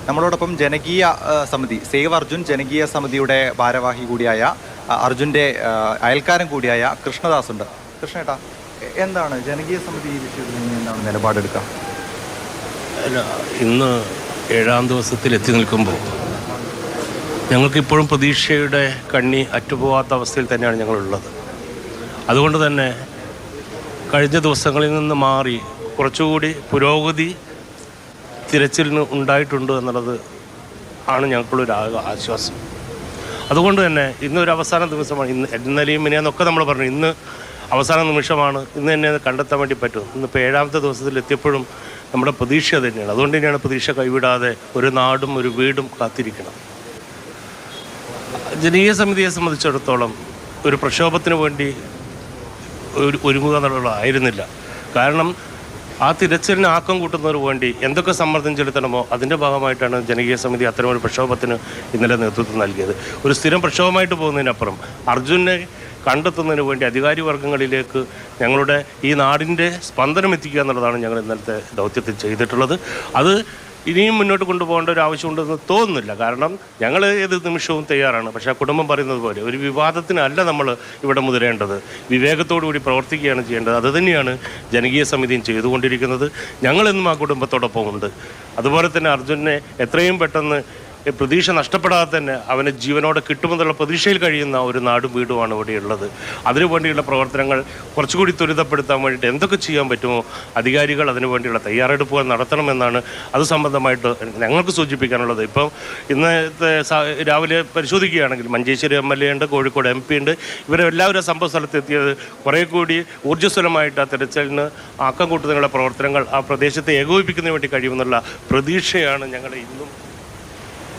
നമ്മളോടൊപ്പം ജനകീയ സമിതി സേവ് അർജുൻ ജനകീയ സമിതിയുടെ ഭാരവാഹി കൂടിയായ അർജുൻ്റെ അയൽക്കാരൻ കൂടിയായ കൃഷ്ണദാസ് ഉണ്ട്. കൃഷ്ണേട്ടാ, എന്താണ് ജനകീയ സമിതി ഈ വിഷയത്തിൽ എന്താണ് നിലപാടെടുക്കുക? ഇന്ന് 7ാം ദിവസത്തിൽ എത്തി നിൽക്കുമ്പോൾ ഞങ്ങൾക്കിപ്പോഴും പ്രതീക്ഷയുടെ കണ്ണി അറ്റുപോകാത്ത അവസ്ഥയിൽ തന്നെയാണ് ഞങ്ങളുള്ളത്. അതുകൊണ്ട് തന്നെ കഴിഞ്ഞ ദിവസങ്ങളിൽ നിന്ന് മാറി കുറച്ചുകൂടി പുരോഗതി തിരച്ചിലിന് ഉണ്ടായിട്ടുണ്ട് എന്നുള്ളത് ആണ് ഞങ്ങൾക്കുള്ളൊരു ആശ്വാസം. അതുകൊണ്ട് തന്നെ ഇന്നൊരു അവസാന ദിവസമാണ്. ഇന്നലെയും മിനിയാന്നൊക്കെ നമ്മൾ പറഞ്ഞു ഇന്ന് അവസാന നിമിഷമാണ്, ഇന്ന് തന്നെ അത് കണ്ടെത്താൻ വേണ്ടി പറ്റും. ഇന്നിപ്പോൾ 7ാമത്തെ ദിവസത്തിൽ എത്തിയപ്പോഴും നമ്മുടെ പ്രതീക്ഷ തന്നെയാണ്. അതുകൊണ്ട് തന്നെയാണ് പ്രതീക്ഷ കൈവിടാതെ ഒരു നാടും ഒരു വീടും കാത്തിരിക്കണം. ജനകീയ സമിതിയെ സംബന്ധിച്ചിടത്തോളം ഒരു പ്രക്ഷോഭത്തിന് വേണ്ടി ഒരുങ്ങുക എന്നുള്ളതായിരുന്നില്ല. കാരണം ആ തിരച്ചിലിന് ആക്കം കൂട്ടുന്നതിന് വേണ്ടി എന്തൊക്കെ സമ്മർദ്ദം ചെലുത്തണമോ അതിൻ്റെ ഭാഗമായിട്ടാണ് ജനകീയ സമിതി അത്തരമൊരു പ്രക്ഷോഭത്തിന് ഇന്നലെ നേതൃത്വം നൽകിയത്. ഒരു സ്ഥിരം പ്രക്ഷോഭമായിട്ട് പോകുന്നതിനപ്പുറം അർജുനെ കണ്ടെത്തുന്നതിന് വേണ്ടി അധികാരി വർഗ്ഗങ്ങളിലേക്ക് ഞങ്ങളുടെ ഈ നാടിൻ്റെ സ്പന്ദനം എത്തിക്കുക എന്നുള്ളതാണ് ഞങ്ങൾ ഇന്നലത്തെ ദൗത്യത്തിൽ ചെയ്തിട്ടുള്ളത്. അത് ഇനിയും മുന്നോട്ട് കൊണ്ടുപോകേണ്ട ഒരു ആവശ്യമുണ്ടെന്ന് തോന്നുന്നില്ല. കാരണം ഞങ്ങൾ ഏത് നിമിഷവും തയ്യാറാണ്. പക്ഷേ ആ കുടുംബം പറയുന്നത് പോലെ ഒരു വിവാദത്തിനല്ല നമ്മൾ ഇവിടെ മുതിരേണ്ടത്, വിവേകത്തോടുകൂടി പ്രവർത്തിക്കുകയാണ് ചെയ്യേണ്ടത്. അതുതന്നെയാണ് ജനകീയ സമിതിയും ചെയ്തുകൊണ്ടിരിക്കുന്നത്. ഞങ്ങളെന്നും ആ കുടുംബത്തോടൊപ്പം ഉണ്ട്. അതുപോലെ തന്നെ അർജുനെ എത്രയും പെട്ടെന്ന് പ്രതീക്ഷ നഷ്ടപ്പെടാതെ തന്നെ അവന് ജീവനോടെ കിട്ടുമെന്നുള്ള പ്രതീക്ഷയിൽ കഴിയുന്ന ഒരു നാടും വീടുമാണ് ഇവിടെയുള്ളത്. അതിനുവേണ്ടിയുള്ള പ്രവർത്തനങ്ങൾ കുറച്ചുകൂടി ത്വരിതപ്പെടുത്താൻ വേണ്ടിയിട്ട് എന്തൊക്കെ ചെയ്യാൻ പറ്റുമോ അധികാരികൾ അതിനുവേണ്ടിയുള്ള തയ്യാറെടുപ്പുകൾ നടത്തണമെന്നാണ് അത് സംബന്ധമായിട്ട് ഞങ്ങൾക്ക് സൂചിപ്പിക്കാനുള്ളത്. ഇപ്പം ഇന്നത്തെ രാവിലെ പരിശോധിക്കുകയാണെങ്കിൽ മഞ്ചേശ്വരി MLA ഉണ്ട്, കോഴിക്കോട് MP ഉണ്ട്. ഇവരെല്ലാവരും സംഭവ സ്ഥലത്തെത്തിയത് കുറേ കൂടി ഊർജ്ജസ്വലമായിട്ട് ആ തെരച്ചിലിന് ആക്കം കൂട്ടുന്നതിനുള്ള പ്രവർത്തനങ്ങൾ ആ പ്രദേശത്തെ ഏകോപിപ്പിക്കുന്നതിന് വേണ്ടി കഴിയുമെന്നുള്ള പ്രതീക്ഷയാണ് ഞങ്ങൾ ഇന്നും